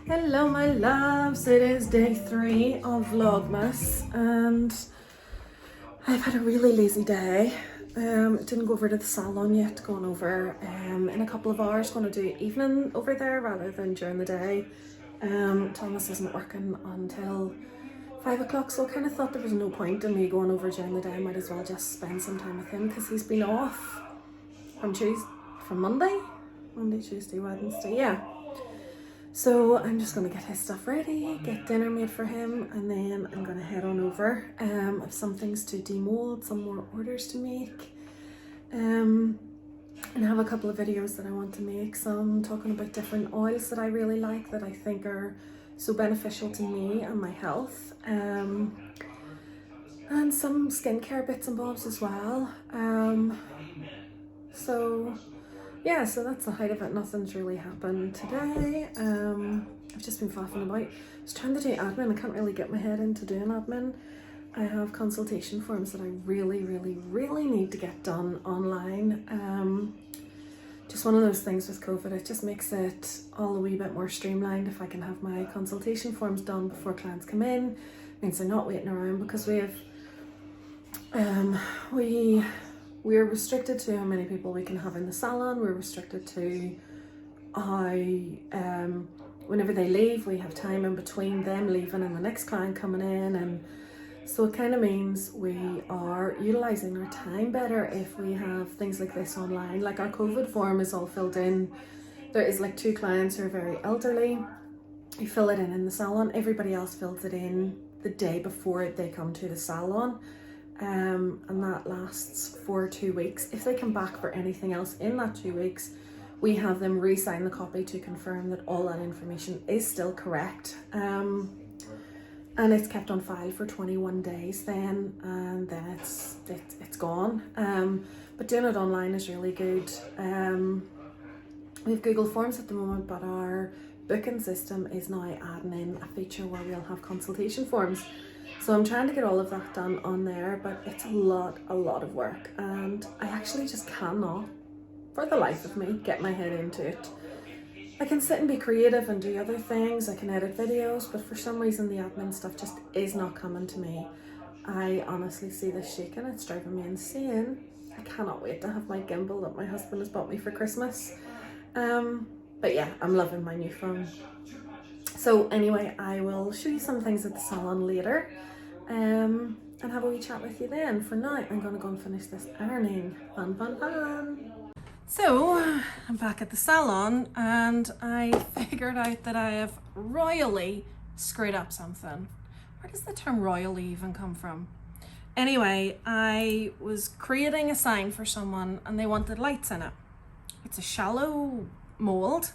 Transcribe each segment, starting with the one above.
Hello my loves, it is day 3 of Vlogmas and I've had a really lazy day. Didn't go over to the salon yet, going over in a couple of hours, going to do evening over there rather than during the day. Thomas isn't working until 5 o'clock, so I kind of thought there was no point in me going over during the day. I might as well just spend some time with him because he's been off from Monday, Tuesday, Wednesday, yeah. So I'm just going to get his stuff ready, get dinner made for him, and then I'm going to head on over. I have some things to demold, some more orders to make, and I have a couple of videos that I want to make, some talking about different oils that I really like, that I think are so beneficial to me and my health, and some skincare bits and bobs as well. Yeah, so that's the height of it. Nothing's really happened today. I've just been faffing about. I was trying to do admin. I can't really get my head into doing admin. I have consultation forms that I really need to get done online. Just one of those things with COVID, it just makes it all a wee bit more streamlined if I can have my consultation forms done before clients come in. It means they're not waiting around, because we have we're restricted to how many people we can have in the salon. We're restricted to how, whenever they leave, we have time in between them leaving and the next client coming in. And so it kind of means we are utilising our time better if we have things like this online. Like our COVID form is all filled in. There is like 2 clients who are very elderly. You fill it in the salon. Everybody else fills it in the day before they come to the salon. And that lasts for 2 weeks. If they come back for anything else in that 2 weeks, we have them re-sign the copy to confirm that all that information is still correct. And it's kept on file for 21 days then, and then it's gone. But doing it online is really good. We have Google Forms at the moment, but our booking system is now adding in a feature where we'll have consultation forms. So I'm trying to get all of that done on there, but it's a lot of work, and I actually just cannot, for the life of me, get my head into it. I can sit and be creative and do other things, I can edit videos, but for some reason the admin stuff just is not coming to me. I honestly see this shaking, it's driving me insane. I cannot wait to have my gimbal that my husband has bought me for Christmas. But yeah, I'm loving my new phone. So anyway, I will show you some things at the salon later, and have a wee chat with you then. For now, I'm going to go and finish this ironing. Fun. So, I'm back at the salon, and I figured out that I have royally screwed up something. Where does the term royally even come from? Anyway, I was creating a sign for someone, and they wanted lights in it. It's a shallow mold.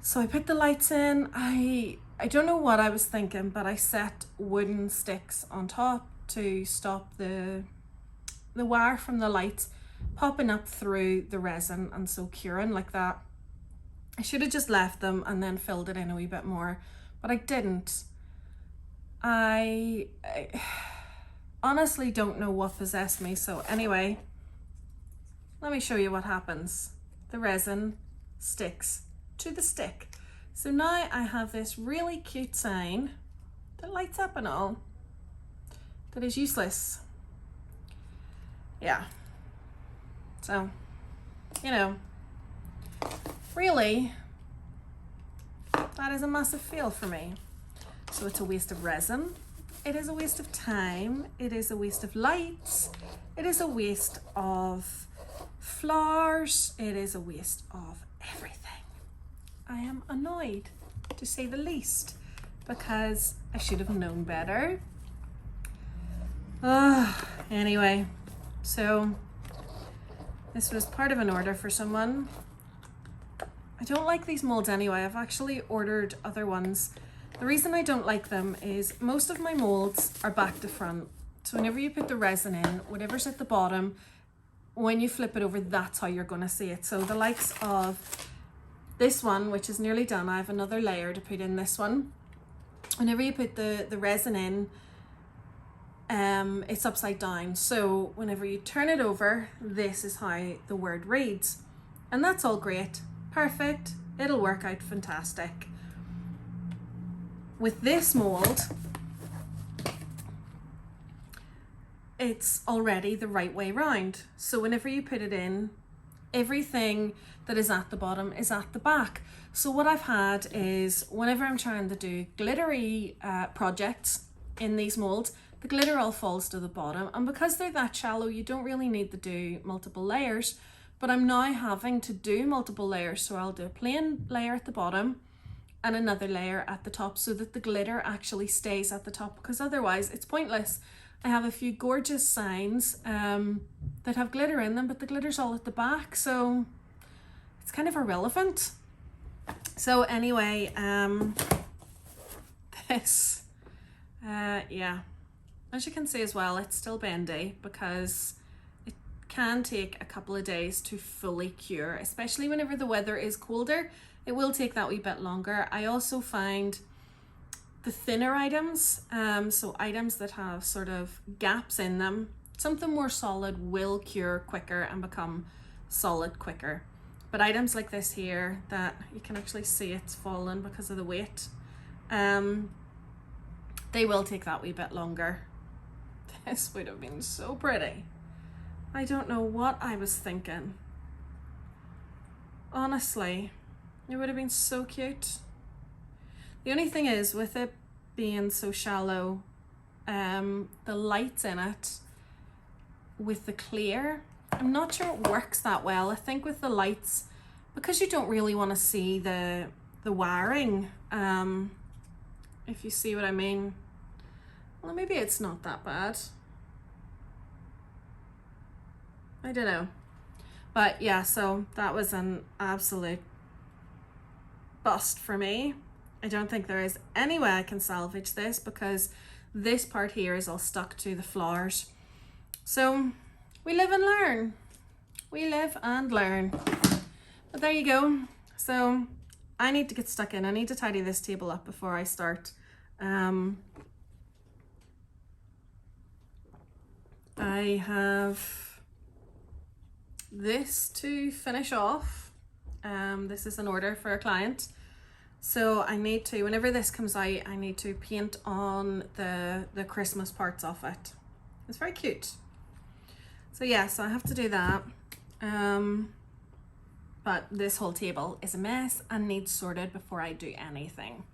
So I put the lights in. I don't know what I was thinking, but I set wooden sticks on top to stop the wire from the lights popping up through the resin and so curing like that. I should have just left them and then filled it in a wee bit more, but I didn't. I honestly don't know what possessed me. So anyway, let me show you what happens. The resin sticks to the stick. So now I have this really cute sign that lights up and all, that is useless. Yeah. So, you know, really, that is a massive fail for me. So it's a waste of resin, it is a waste of time, it is a waste of lights, it is a waste of flowers, it is a waste of everything. I am annoyed, to say the least, because I should have known better. Anyway, so this was part of an order for someone. I don't like these molds anyway. I've actually ordered other ones. The reason I don't like them is most of my molds are back to front. So whenever you put the resin in, whatever's at the bottom, when you flip it over, that's how you're going to see it. So the likes of this one, which is nearly done, I have another layer to put in this one. Whenever you put the resin in, it's upside down. So whenever you turn it over, this is how the word reads. And that's all great, perfect, it'll work out fantastic. with this mold, it's already the right way round. So whenever you put it in, everything that is at the bottom is at the back. So what I've had is, whenever I'm trying to do glittery projects in these molds, the glitter all falls to the bottom, and because they're that shallow, you don't really need to do multiple layers. But I'm now having to do multiple layers, so I'll do a plain layer at the bottom and another layer at the top, so that the glitter actually stays at the top, because otherwise it's pointless. I have a few gorgeous signs that have glitter in them, but the glitter's all at the back, so it's kind of irrelevant. So anyway, this, yeah, as you can see as well, it's still bendy because it can take a couple of days to fully cure, especially whenever the weather is colder. It will take that wee bit longer. I also find the thinner items, so items that have sort of gaps in them, something more solid will cure quicker and become solid quicker. But items like this here, that you can actually see it's fallen because of the weight, they will take that wee bit longer. This would have been so pretty. I don't know what I was thinking. Honestly, it would have been so cute. The only thing is, with it being so shallow, the lights in it with the clear, I'm not sure it works that well. I think with the lights, because you don't really want to see the wiring, if you see what I mean. Well, maybe it's not that bad. I don't know. But yeah, so that was an absolute bust for me. I don't think there is any way I can salvage this, because this part here is all stuck to the flowers. So we live and learn. We live and learn. But there you go. So I need to get stuck in. I need to tidy this table up before I start. I have this to finish off. This is an order for a client. So I need to, whenever this comes out, I need to paint on the Christmas parts of it. It's very cute. So yeah, so I have to do that. But this whole table is a mess and needs sorted before I do anything.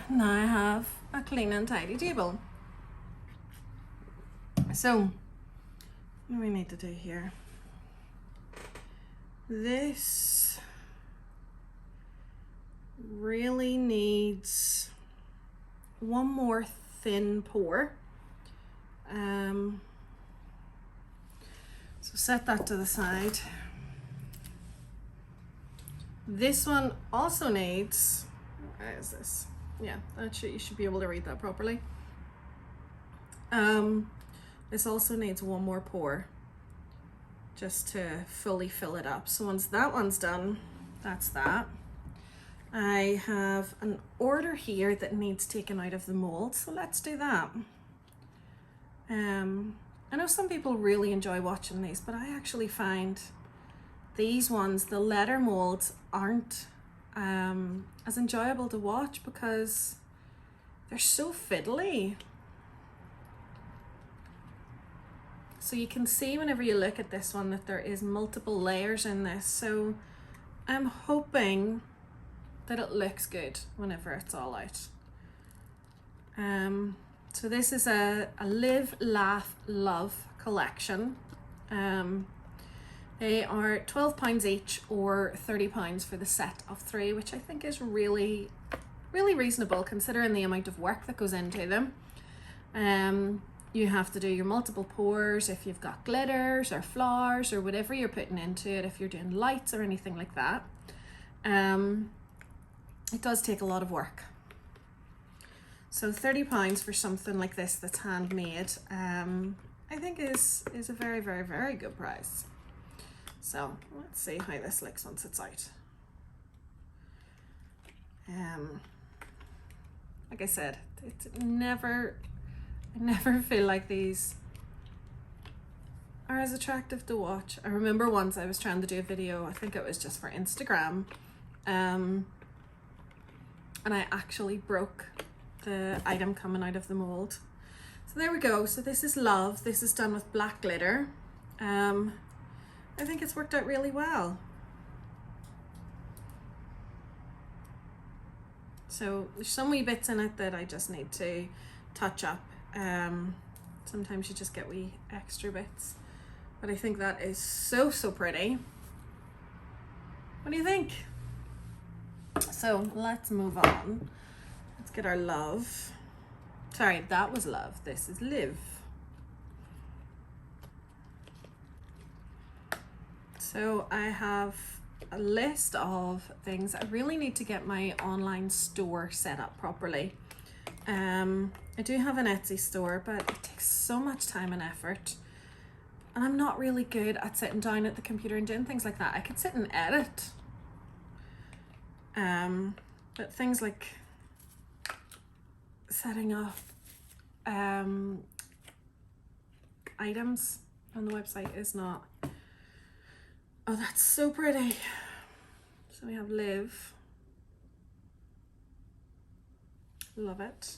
Now I have a clean and tidy table. So what do we need to do here? This really needs one more thin pour. So set that to the side. This one also needs, where is this? Yeah, you should be able to read that properly. This also needs one more pour just to fully fill it up. So once that one's done, that's that. I have an order here that needs taken out of the mold, so let's do that. I know some people really enjoy watching these, but I actually find these ones, the letter molds, aren't as enjoyable to watch because they're so fiddly. So you can see whenever you look at this one that there is multiple layers in this. So I'm hoping that it looks good whenever it's all out. So this is a Live, Laugh, Love collection. They are £12 each or £30 for the set of 3, which I think is really reasonable considering the amount of work that goes into them. You have to do your multiple pours if you've got glitters or flowers or whatever you're putting into it, if you're doing lights or anything like that. it does take a lot of work. So £30 for something like this that's handmade, I think is a very, very, very good price. So let's see how this looks once it's out. Like I said, I never feel like these are as attractive to watch. I remember once I was trying to do a video, I think it was just for Instagram, and I actually broke the item coming out of the mold. So there we go. So this is Love. This is done with black glitter. I think it's worked out really well. So there's some wee bits in it that I just need to touch up. Sometimes you just get wee extra bits, but I think that is so, so pretty. What do you think? So let's move on. Let's get our Love. Sorry, that was Love. This is Live. So I have a list of things. I really need to get my online store set up properly. I do have an Etsy store, but it takes so much time and effort, and I'm not really good at sitting down at the computer and doing things like that. I could sit and edit, but things like setting up items on the website is not. Oh, that's so pretty. So we have Live. Love it.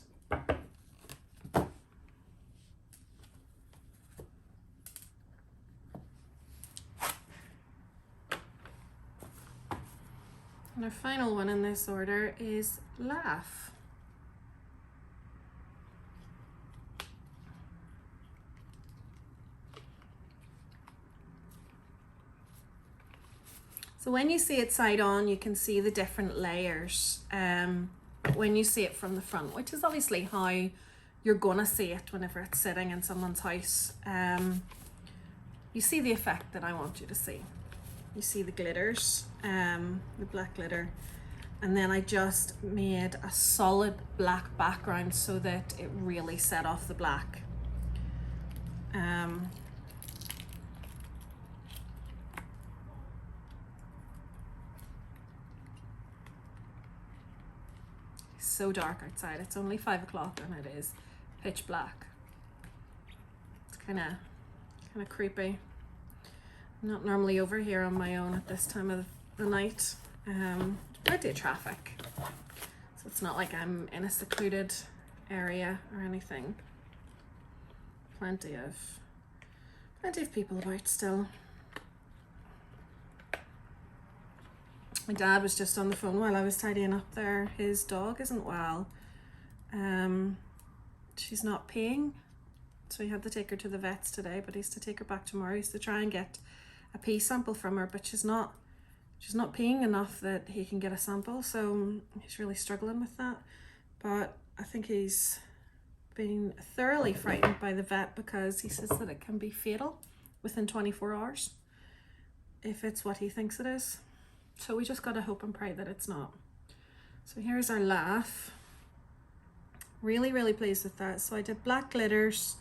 And our final one in this order is Laugh. So when you see it side on, you can see the different layers. But when you see it from the front, which is obviously how you're gonna see it whenever it's sitting in someone's house, you see the effect that I want you to see. You see the glitters, the black glitter, and then I just made a solid black background so that it really set off the black. So dark outside. It's only 5 o'clock and it is pitch black. It's kind of creepy. I'm not normally over here on my own at this time of the night. Plenty of traffic, so it's not like I'm in a secluded area or anything. Plenty of people about still. My dad was just on the phone while I was tidying up there. His dog isn't well. She's not peeing, so he had to take her to the vets today, but he's to take her back tomorrow. He's to try and get a pee sample from her, but she's not peeing enough that he can get a sample, so he's really struggling with that. But I think he's been thoroughly frightened by the vet because he says that it can be fatal within 24 hours if it's what he thinks it is. So we just gotta hope and pray that it's not. So here's our Laugh. Really, really pleased with that. So I did black glitters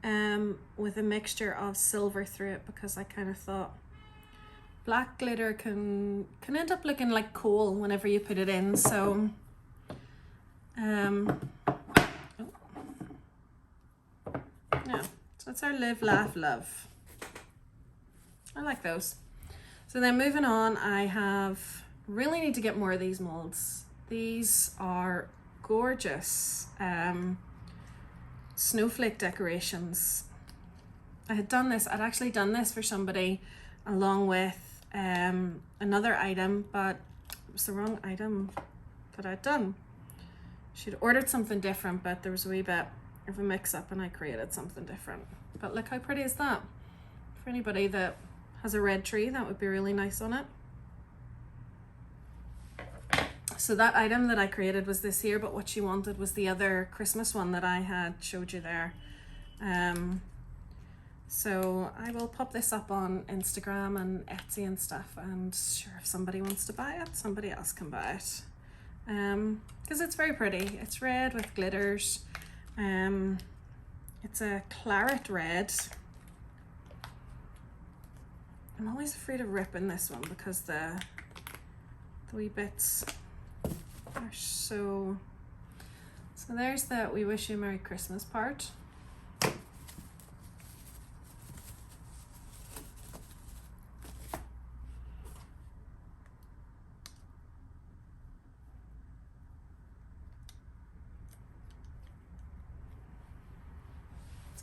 with a mixture of silver through it because I kind of thought black glitter can end up looking like coal whenever you put it in. So yeah, so that's our Live, Laugh, Love. I like those. So then moving on, I really need to get more of these molds. These are gorgeous snowflake decorations. I'd actually done this for somebody along with another item, but it was the wrong item that I'd done. She'd ordered something different, but there was a wee bit of a mix-up and I created something different. But look how pretty is that? For anybody that has a red tree, that would be really nice on it. So that item that I created was this here, but what she wanted was the other Christmas one that I had showed you there. So I will pop this up on Instagram and Etsy and stuff, and sure, if somebody wants to buy it, somebody else can buy it. Because it's very pretty. It's red with glitters. It's a claret red. I'm always afraid of ripping this one because the wee bits are so there's the "We Wish You a Merry Christmas" part.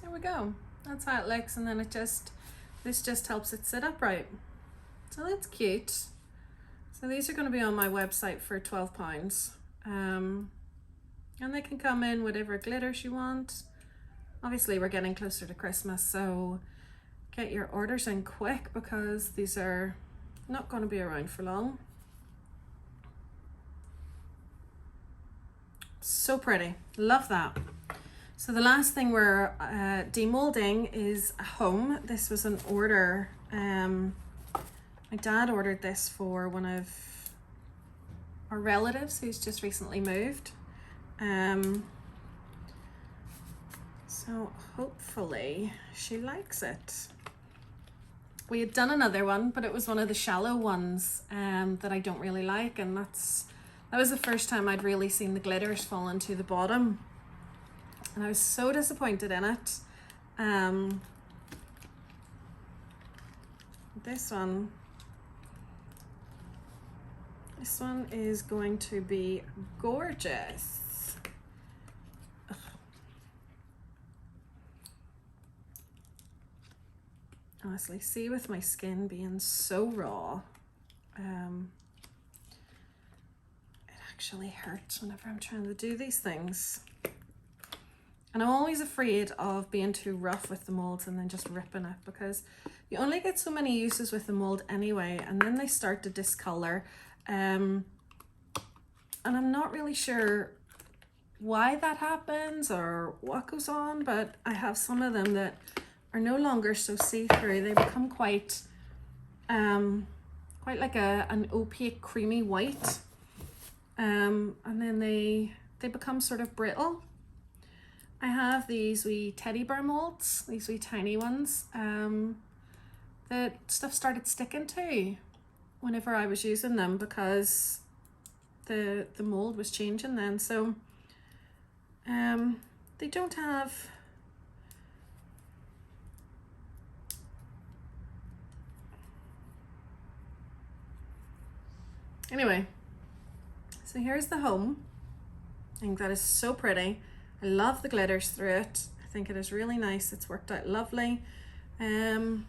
There we go. That's how it looks, and then this just helps it sit upright. So that's cute. So these are going to be on my website for £12. And they can come in whatever glitters you want. Obviously we're getting closer to Christmas, so get your orders in quick because these are not going to be around for long. So pretty, love that. So the last thing we're demolding is a home. This was an order. My dad ordered this for one of our relatives who's just recently moved. So hopefully she likes it. We had done another one, but it was one of the shallow ones that I don't really like, and that was the first time I'd really seen the glitters fall into the bottom, and I was so disappointed in it. This one is going to be gorgeous. Ugh. Honestly, see, with my skin being so raw, it actually hurts whenever I'm trying to do these things. And I'm always afraid of being too rough with the molds and then just ripping it, because you only get so many uses with the mold anyway, and then they start to discolor. And I'm not really sure why that happens or what goes on, but I have some of them that are no longer so see-through. They become quite like an opaque creamy white, and then they become sort of brittle. I have these wee teddy bear molds, these wee tiny ones, that stuff started sticking to whenever I was using them because the mold was changing then. So they don't have anyway. So here's the home. I think that is so pretty. I love the glitters through it. I think it is really nice. It's worked out lovely, and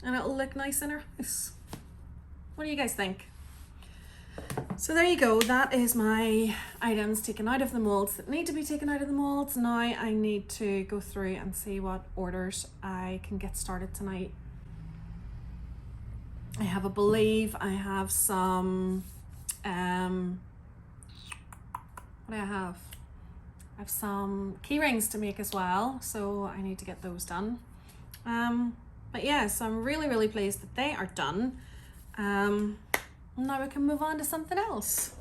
it'll look nice in our house. What do you guys think? So there you go. That is my items taken out of the molds that need to be taken out of the molds. Now I need to go through and see what orders I can get started tonight. I have a believe. I have some, what do I have? I have some key rings to make as well, so I need to get those done. But yeah, so I'm really, really pleased that they are done. Now we can move on to something else.